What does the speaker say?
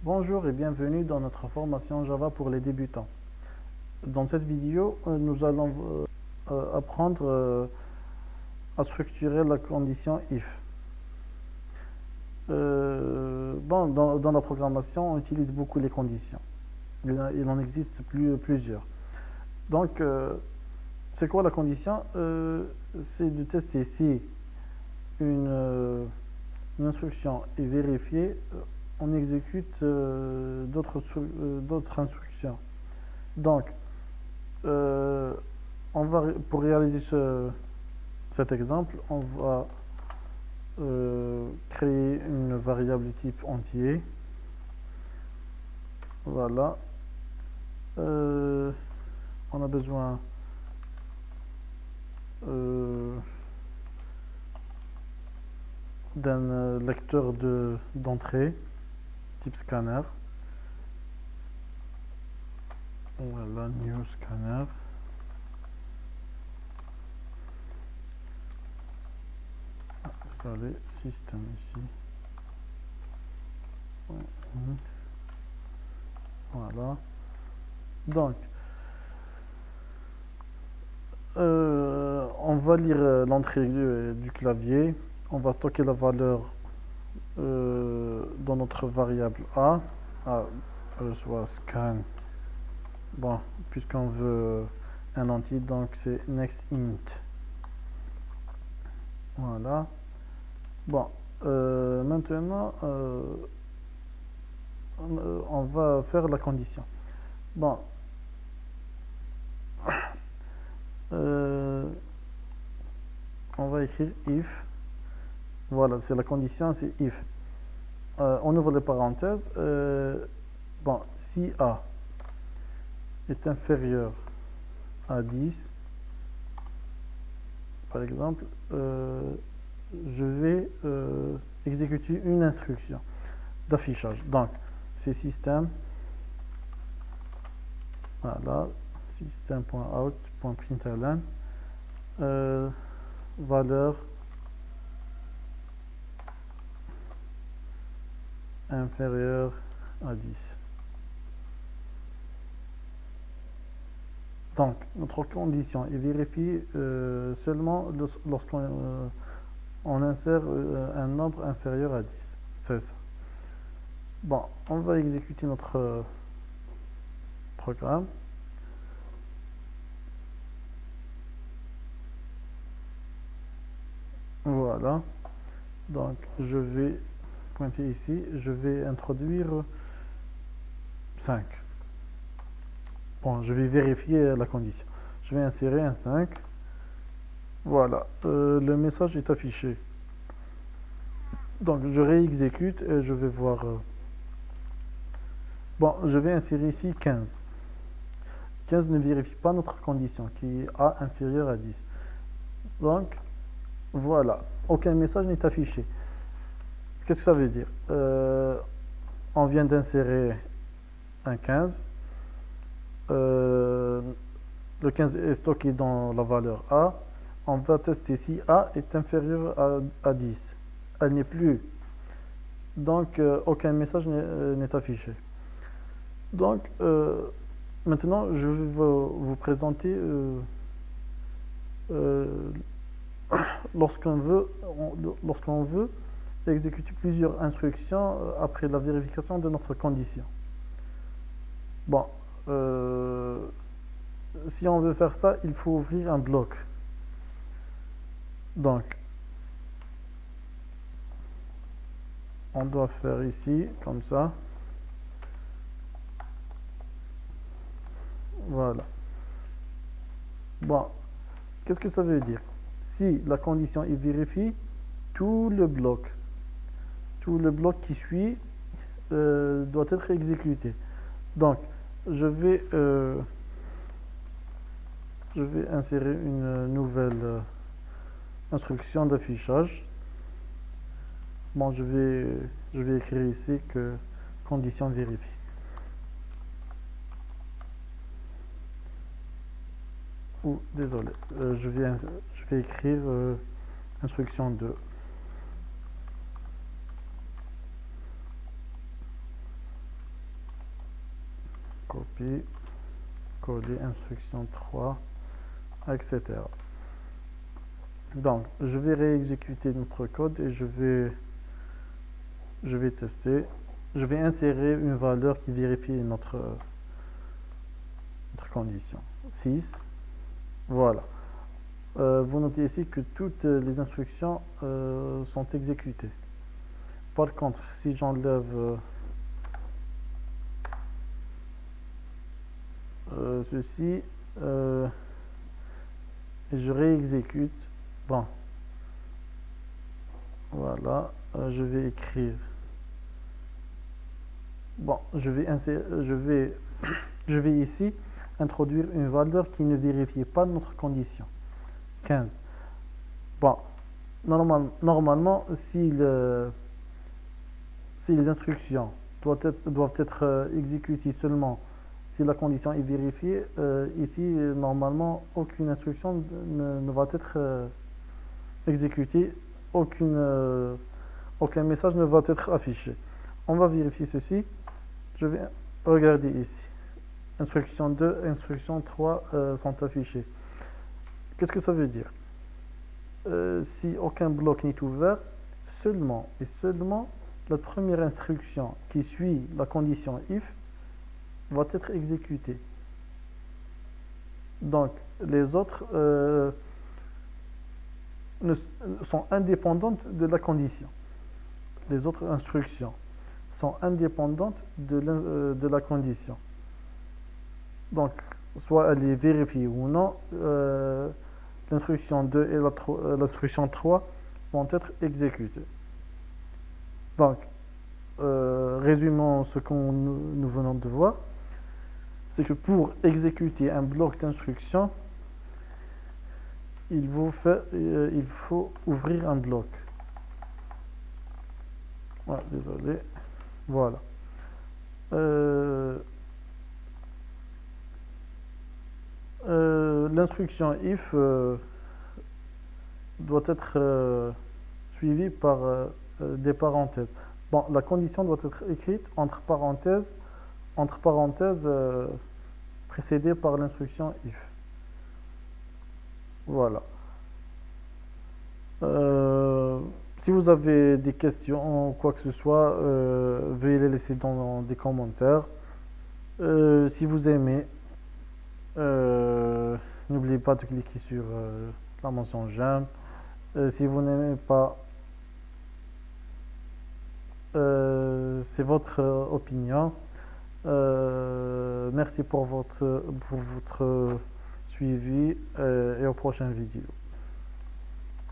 Bonjour et bienvenue dans notre formation Java pour les débutants. Dans cette vidéo, nous allons apprendre à structurer la condition if. Dans la programmation, on utilise beaucoup les conditions. Il en existe plusieurs. Donc, c'est quoi la condition? C'est de tester si une instruction est vérifiée, on exécute d'autres instructions. Donc, euh, pour réaliser cet exemple, on va créer une variable type entier. Voilà. On a besoin d'un lecteur d'entrée type scanner. Voilà, new scanner. Désolé, système ici. Voilà. Donc, on va lire l'entrée du clavier. On va stocker la valeur dans notre variable A. Soit scan. Bon, puisqu'on veut un entier, donc c'est next int. Voilà. Bon, maintenant, on va faire la condition. Bon, on va écrire if. Voilà, c'est la condition, c'est if. On ouvre les parenthèses. Bon, si A est inférieur à 10, par exemple, je vais exécuter une instruction d'affichage. Donc, c'est système, voilà, system.out.println, valeur inférieure à 10. Donc, notre condition est vérifiée seulement lorsqu'on insère un nombre inférieur à 10. C'est ça. Bon, on va exécuter notre programme. Voilà. Donc, je vais pointer ici. Je vais introduire 5. Bon, je vais vérifier la condition. Je vais insérer un 5. Voilà. Le message est affiché. Donc, je réexécute et je vais voir. Bon, je vais insérer ici 15. 15 ne vérifie pas notre condition qui est A inférieur à 10. Donc, voilà. Aucun message n'est affiché. Qu'est-ce que ça veut dire? On vient d'insérer un 15. Le 15 est stocké dans la valeur A. On va tester si A est inférieur à 10. Elle n'est plus. Donc, aucun message n'est affiché. Donc, maintenant, je vais vous présenter lorsqu'on veut exécuter plusieurs instructions après la vérification de notre condition. Bon, si on veut faire ça, il faut ouvrir un bloc. Donc, on doit faire ici, comme ça. Voilà. Bon, qu'est-ce que ça veut dire? Si la condition est vérifiée, tout le bloc qui suit doit être exécuté. Donc, je vais insérer une nouvelle instruction d'affichage. Bon, je vais écrire ici que condition vérifiée. Désolé, je vais écrire instruction 2. vérifie, coller instruction 3, etc. Donc, je vais réexécuter notre code et je vais tester. Je vais insérer une valeur qui vérifie notre condition. 6. Voilà. Vous notez ici que toutes les instructions sont exécutées. Par contre, si j'enlève ceci et je réexécute, bon, voilà, je vais écrire. Bon, je vais ici introduire une valeur qui ne vérifie pas notre condition. 15. Bon, normalement, si les instructions doivent être exécutées seulement si la condition est vérifiée, ici, normalement, aucune instruction ne va être exécutée, aucun message ne va être affiché. On va vérifier ceci. Je vais regarder ici. Instruction 2 et instruction 3 sont affichées. Qu'est-ce que ça veut dire? Si aucun bloc n'est ouvert, seulement et seulement la première instruction qui suit la condition if va être exécutée. Donc, les autres sont indépendantes de la condition. Les autres instructions sont indépendantes de la condition. Donc, soit elle est vérifiée ou non, l'instruction 2 et l'instruction 3 vont être exécutées. Donc, résumons ce que nous venons de voir. C'est que pour exécuter un bloc d'instruction, il faut ouvrir un bloc. Ouais, désolé. Voilà. L'instruction if doit être suivie par des parenthèses. Bon, la condition doit être écrite entre parenthèses précédée par l'instruction if. Voilà. Si vous avez des questions ou quoi que ce soit, veuillez les laisser dans des commentaires. Si vous aimez, n'oubliez pas de cliquer sur la mention j'aime. Si vous n'aimez pas, c'est votre opinion. Merci pour votre suivi et aux prochaines vidéos.